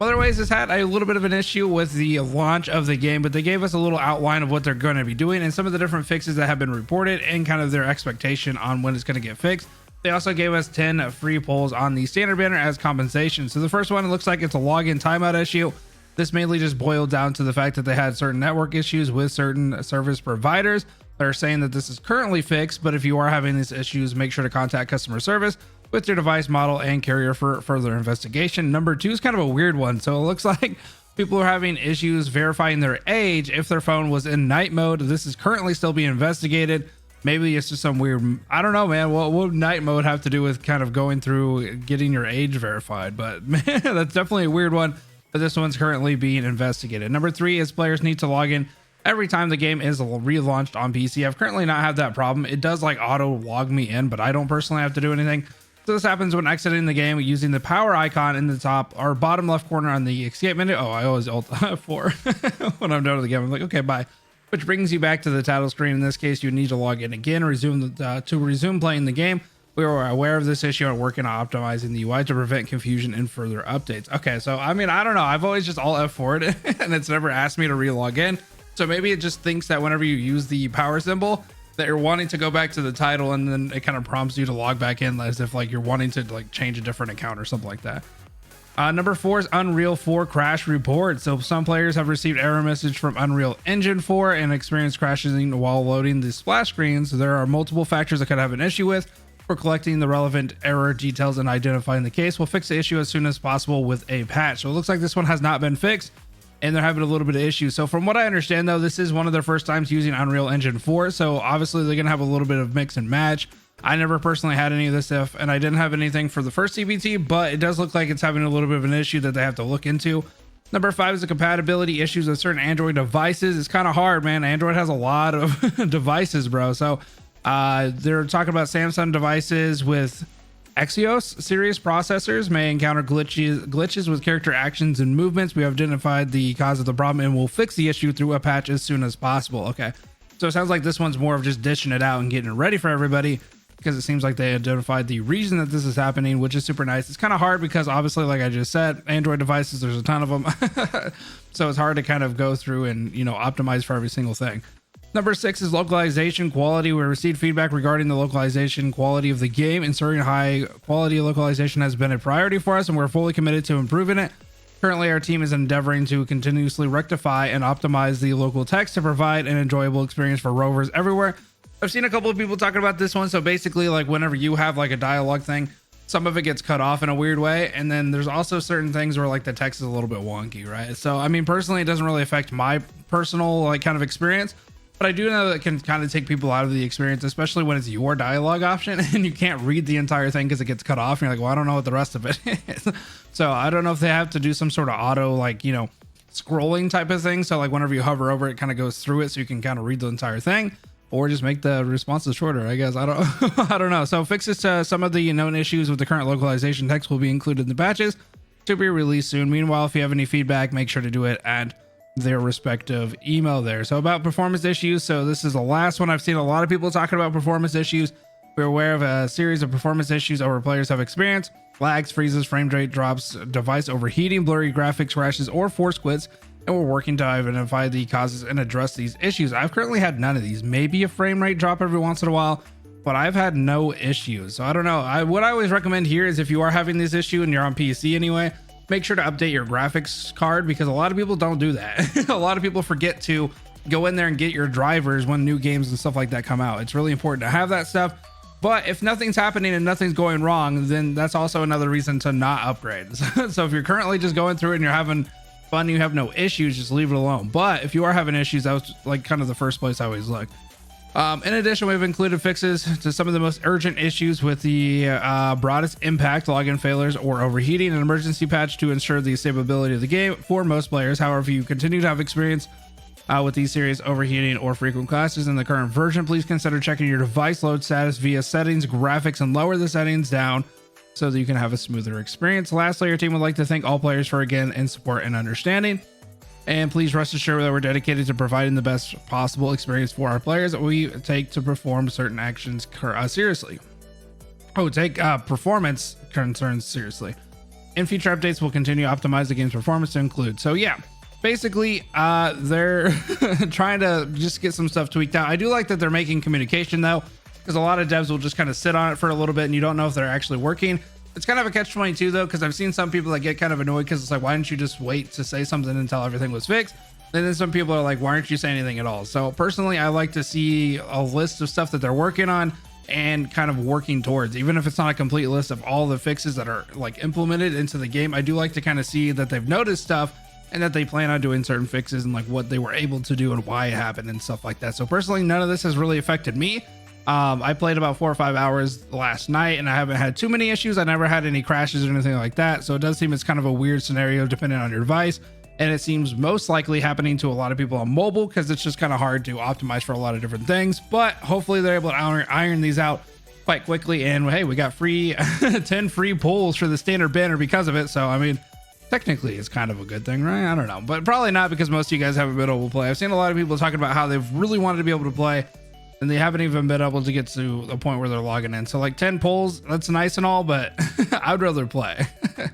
Other ways has had a little bit of an issue with the launch of the game, but they gave us a little outline of what they're going to be doing and some of the different fixes that have been reported and kind of their expectation on when it's going to get fixed. They also gave us 10 free polls on the standard banner as compensation. So the first one, it looks like it's a login timeout issue. This mainly just boiled down to the fact that they had certain network issues with certain service providers. They're saying that this is currently fixed, but if you are having these issues, make sure to contact customer service with your device model and carrier for further investigation. Number 2 is kind of a weird one. So it looks like people are having issues verifying their age if their phone was in night mode. This is currently still being investigated. Maybe it's just some weird, I don't know, man. What would night mode have to do with kind of going through getting your age verified? But man, that's definitely a weird one. But this one's currently being investigated. Number 3 is players need to log in every time the game is relaunched on PC. I've currently not had that problem. It does like auto log me in, but I don't personally have to do anything. So this happens when exiting the game using the power icon in the top or bottom left corner on the escape menu. Oh, I always alt 4 when I'm done with the game. I'm like, okay, bye. Which brings you back to the title screen. In this case, you need to log in again, to resume playing the game. We were aware of this issue and working on optimizing the UI to prevent confusion and further updates. Okay, so I mean, I don't know. I've always just alt F4'd it and it's never asked me to re-log in. So maybe it just thinks that whenever you use the power symbol that you're wanting to go back to the title, and then it kind of prompts you to log back in as if like you're wanting to like change a different account or something like that. Number 4 is Unreal 4 crash report. So some players have received error message from Unreal Engine 4 and experienced crashes while loading the splash screen. So there are multiple factors that could have an issue with. For collecting the relevant error details and identifying the case, we'll fix the issue as soon as possible with a patch. So it looks like this one has not been fixed and they're having a little bit of issues. So from what I understand though, this is one of their first times using Unreal Engine 4. So obviously they're going to have a little bit of mix and match. I never personally had any of this stuff and I didn't have anything for the first CBT, but it does look like it's having a little bit of an issue that they have to look into. Number 5 is the compatibility issues with certain Android devices. It's kind of hard, man. Android has a lot of devices, bro. So they're talking about Samsung devices with Exynos series processors may encounter glitches with character actions and movements. We have identified the cause of the problem and we'll fix the issue through a patch as soon as possible. Okay, so it sounds like this one's more of just dishing it out and getting it ready for everybody, because it seems like they identified the reason that this is happening, which is super nice. It's kind of hard because obviously, like I just said, Android devices, there's a ton of them. So it's hard to kind of go through and, you know, optimize for every single thing. Number 6 is localization quality. We received feedback regarding the localization quality of the game. Ensuring high quality localization has been a priority for us and we're fully committed to improving it. Currently, our team is endeavoring to continuously rectify and optimize the local text to provide an enjoyable experience for rovers everywhere. I've seen a couple of people talking about this one. So basically, like whenever you have like a dialogue thing, some of it gets cut off in a weird way. And then there's also certain things where like the text is a little bit wonky, right? So, I mean, personally, it doesn't really affect my personal like kind of experience. But I do know that it can kind of take people out of the experience, especially when it's your dialogue option and you can't read the entire thing because it gets cut off. And you're like, well, I don't know what the rest of it is. So I don't know if they have to do some sort of auto, like, you know, scrolling type of thing. So like whenever you hover over it, kind of goes through it so you can kind of read the entire thing, or just make the responses shorter, I guess. I don't know. So fixes to some of the known issues with the current localization text will be included in the patches to be released soon. Meanwhile, if you have any feedback, make sure to do it at their respective email there. So about performance issues, so this is the last one. I've seen a lot of people talking about performance issues. We're aware of a series of performance issues our players have experienced: lags, freezes, frame rate drops, device overheating, blurry graphics crashes, or force quits, and we're working to identify the causes and address these issues. I've currently had none of these. Maybe a frame rate drop every once in a while, but I've had no issues. So I don't know. What I always recommend here is if you are having this issue and you're on PC anyway, make sure to update your graphics card, because a lot of people don't do that. A lot of people forget to go in there and get your drivers when new games and stuff like that come out. It's really important to have that stuff. But if nothing's happening and nothing's going wrong, then that's also another reason to not upgrade. So if you're currently just going through it and you're having fun, you have no issues, just leave it alone. But if you are having issues, that was like kind of the first place I always look. In addition, we've included fixes to some of the most urgent issues with the broadest impact: login failures or overheating, an emergency patch to ensure the stability of the game for most players. However, if you continue to have experience with these serious overheating or frequent clashes in the current version, please consider checking your device load status via settings, graphics, and lower the settings down so that you can have a smoother experience. Lastly, your team would like to thank all players for again and support and understanding. And please rest assured that we're dedicated to providing the best possible experience for our players. We take to perform certain actions seriously. Take performance concerns seriously. In future updates, we'll continue to optimize the game's performance to include. So yeah, basically they're trying to just get some stuff tweaked out. I do like that they're making communication though, because a lot of devs will just kind of sit on it for a little bit and you don't know if they're actually working. It's kind of a catch-22 though, because I've seen some people that get kind of annoyed because it's like, why didn't you just wait to say something until everything was fixed? And then some people are like, why aren't you saying anything at all? So personally, I like to see a list of stuff that they're working on and kind of working towards, even if it's not a complete list of all the fixes that are like implemented into the game. I do like to kind of see that they've noticed stuff and that they plan on doing certain fixes and like what they were able to do and why it happened and stuff like that. So personally, none of this has really affected me. I played about 4 or 5 hours last night and I haven't had too many issues. I never had any crashes or anything like that. So it does seem it's kind of a weird scenario depending on your device. And it seems most likely happening to a lot of people on mobile because it's just kind of hard to optimize for a lot of different things. But hopefully they're able to iron these out quite quickly. And hey, we got free 10 free pulls for the standard banner because of it. So, I mean, technically it's kind of a good thing, right? I don't know, but probably not, because most of you guys haven't been able to play. I've seen a lot of people talking about how they've really wanted to be able to play and they haven't even been able to get to the point where they're logging in. So like 10 pulls, that's nice and all, but I'd rather play.